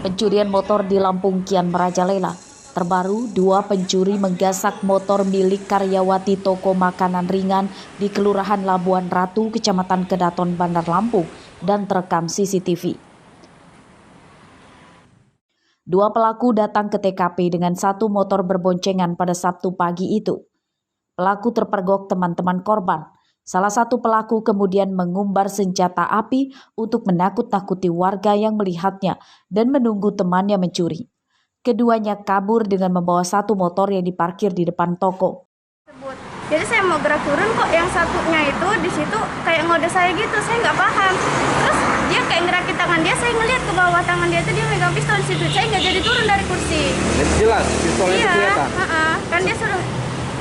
Pencurian motor di Lampung kian merajalela. Terbaru, 2 pencuri menggasak motor milik karyawati toko makanan ringan di Kelurahan Labuan Ratu, Kecamatan Kedaton, Bandar Lampung, dan terekam CCTV. 2 pelaku datang ke TKP dengan 1 motor berboncengan pada Sabtu pagi itu. Pelaku terpergok teman-teman korban. Salah satu pelaku kemudian mengumbar senjata api untuk menakut-nakuti warga yang melihatnya dan menunggu temannya mencuri. Keduanya kabur dengan membawa 1 motor yang diparkir di depan toko. Jadi saya mau gerak turun kok, yang satunya itu di situ kayak ngode saya gitu, saya nggak paham. Terus dia kayak ngerakin tangan dia, saya ngeliat ke bawah tangan dia itu dia megang pistol di situ. Saya nggak jadi turun dari kursi. Jelas pistolnya itu kelihatan. Kan dia suruh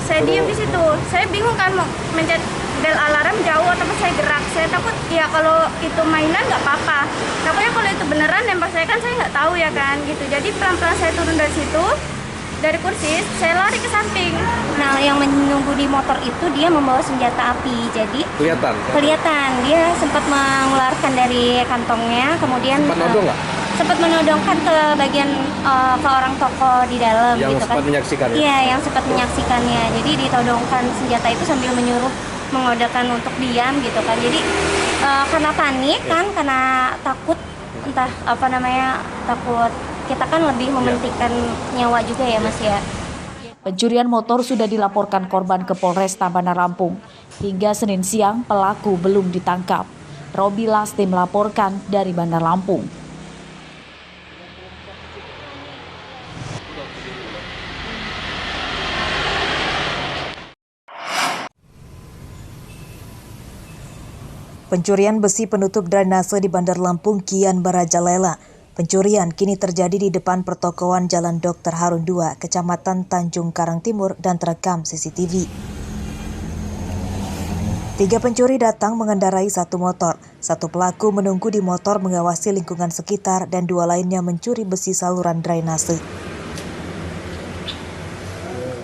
saya diam di situ. Saya bingung kan mau mencet bel alarm jauh atau saya gerak. Saya takut ya kalau itu mainan nggak apa-apa. Takutnya kalau itu beneran nembak saya kan saya nggak tahu ya kan gitu. Jadi pelan-pelan saya turun dari situ. Dari kursi, saya lari ke samping. Nah, yang menunggu di motor itu dia membawa senjata api. Jadi kelihatan dia sempat mengeluarkan dari kantongnya, kemudian sempat menodongkan ke bagian ke orang toko di dalam yang gitu kan. Sempat menyaksikan. Iya, yang sempat menyaksikannya. Jadi ditodongkan senjata itu sambil menyuruh mengodakan untuk diam gitu kan. Jadi karena panik kan, karena takut takut. Kita kan lebih mementingkan nyawa juga ya Mas ya. Pencurian motor sudah dilaporkan korban ke Polresta Bandar Lampung. Hingga Senin siang pelaku belum ditangkap. Robi Lasti melaporkan dari Bandar Lampung. Pencurian besi penutup drainase di Bandar Lampung kian merajalela. Pencurian kini terjadi di depan pertokoan Jalan Dr. Harun II, Kecamatan Tanjung Karang Timur, dan terekam CCTV. 3 pencuri datang mengendarai 1 motor. 1 pelaku menunggu di motor mengawasi lingkungan sekitar dan 2 lainnya mencuri besi saluran drainase.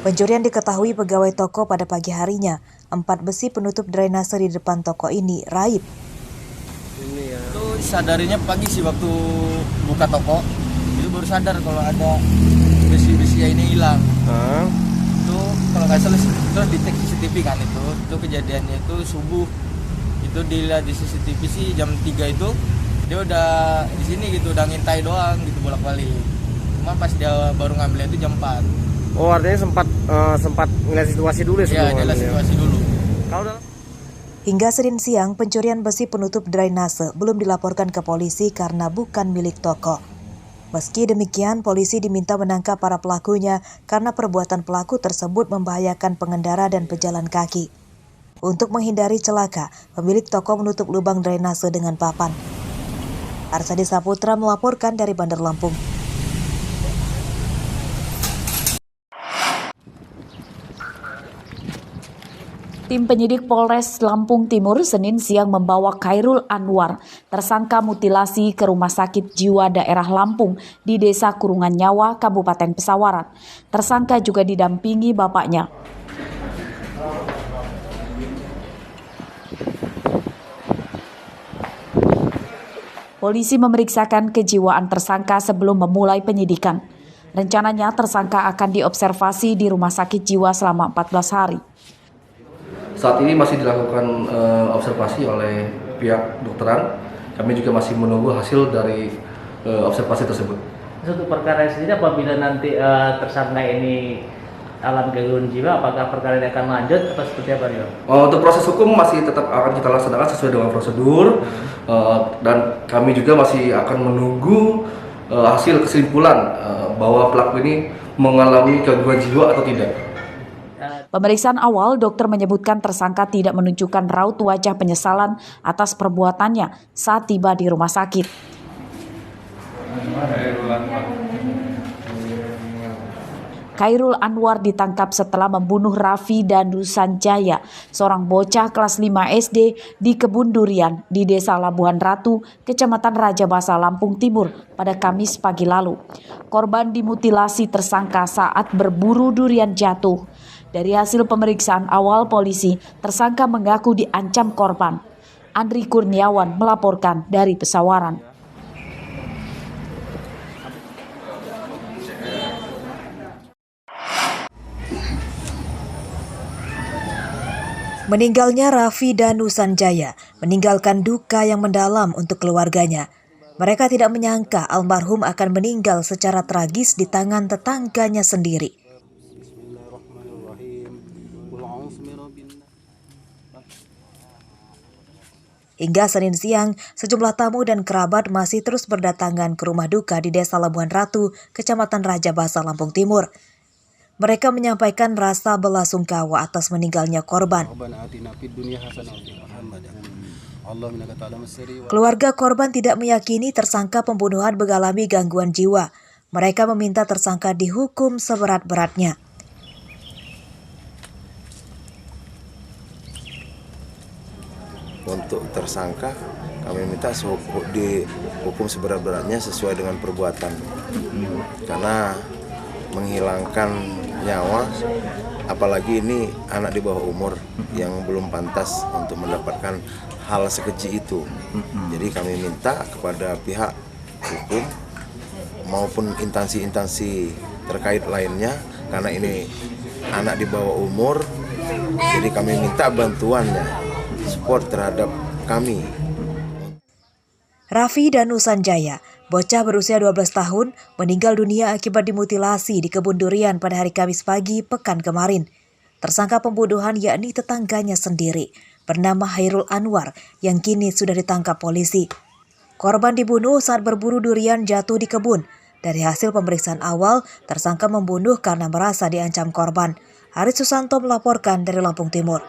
Pencurian diketahui pegawai toko pada pagi harinya. 4 besi penutup drainase di depan toko ini raib. Itu sadarinya pagi sih waktu buka toko, itu baru sadar kalau ada besi-besi ini hilang. Itu kalau nggak salah itu di CCTV kan itu kejadiannya itu subuh. Itu dilihat di CCTV sih jam 3 itu dia udah di sini gitu, udah ngintai doang gitu bolak-balik. Cuma pas dia baru ngambilnya itu jam 4. Oh, artinya sempat ngeliat situasi dulu ya? Iya, ngeliat situasi dulu. Hingga Senin siang, pencurian besi penutup drainase belum dilaporkan ke polisi karena bukan milik toko. Meski demikian, polisi diminta menangkap para pelakunya karena perbuatan pelaku tersebut membahayakan pengendara dan pejalan kaki. Untuk menghindari celaka, pemilik toko menutup lubang drainase dengan papan. Arsadi Saputra melaporkan dari Bandar Lampung. Tim penyidik Polres Lampung Timur Senin siang membawa Khairul Anwar, tersangka mutilasi, ke Rumah Sakit Jiwa Daerah Lampung di Desa Kurungan Nyawa, Kabupaten Pesawaran. Tersangka juga didampingi bapaknya. Polisi memeriksakan kejiwaan tersangka sebelum memulai penyidikan. Rencananya tersangka akan diobservasi di Rumah Sakit Jiwa selama 14 hari. Saat ini masih dilakukan observasi oleh pihak dokteran. Kami juga masih menunggu hasil dari observasi tersebut. Untuk perkara sendiri, apabila nanti tersangka ini alami gangguan jiwa, apakah perkara ini akan lanjut atau seperti apa, Rio? Untuk proses hukum masih tetap akan kita laksanakan sesuai dengan prosedur, dan kami juga masih akan menunggu hasil kesimpulan bahwa pelaku ini mengalami gangguan jiwa atau tidak. Pemeriksaan awal, dokter menyebutkan tersangka tidak menunjukkan raut wajah penyesalan atas perbuatannya saat tiba di rumah sakit. Khairul Anwar ditangkap setelah membunuh Raffi Danu Sanjaya, seorang bocah kelas 5 SD di Kebun Durian di Desa Labuan Ratu, Kecamatan Rajabasa, Lampung Timur pada Kamis pagi lalu. Korban dimutilasi tersangka saat berburu durian jatuh. Dari hasil pemeriksaan awal polisi, tersangka mengaku diancam korban. Andri Kurniawan melaporkan dari Pesawaran. Meninggalnya Raffi dan Nusanjaya meninggalkan duka yang mendalam untuk keluarganya. Mereka tidak menyangka almarhum akan meninggal secara tragis di tangan tetangganya sendiri. Hingga Senin siang, sejumlah tamu dan kerabat masih terus berdatangan ke rumah duka di Desa Labuhan Ratu, Kecamatan Raja Basa, Lampung Timur. Mereka menyampaikan rasa belasungkawa atas meninggalnya korban. Keluarga korban tidak meyakini tersangka pembunuhan mengalami gangguan jiwa. Mereka meminta tersangka dihukum seberat-beratnya. Untuk tersangka, kami minta dihukum seberat-beratnya sesuai dengan perbuatan. Karena menghilangkan nyawa, apalagi ini anak di bawah umur yang belum pantas untuk mendapatkan hal sekeji itu. Jadi kami minta kepada pihak hukum maupun instansi-instansi terkait lainnya, karena ini anak di bawah umur, jadi kami minta bantuannya, support terhadap kami. Raffi dan Nusanjaya, bocah berusia 12 tahun, meninggal dunia akibat dimutilasi di kebun durian pada hari Kamis pagi pekan kemarin. Tersangka pembunuhan yakni tetangganya sendiri, bernama Hairul Anwar, yang kini sudah ditangkap polisi. Korban dibunuh saat berburu durian jatuh di kebun. Dari hasil pemeriksaan awal, tersangka membunuh karena merasa diancam korban. Haris Susanto melaporkan dari Lampung Timur.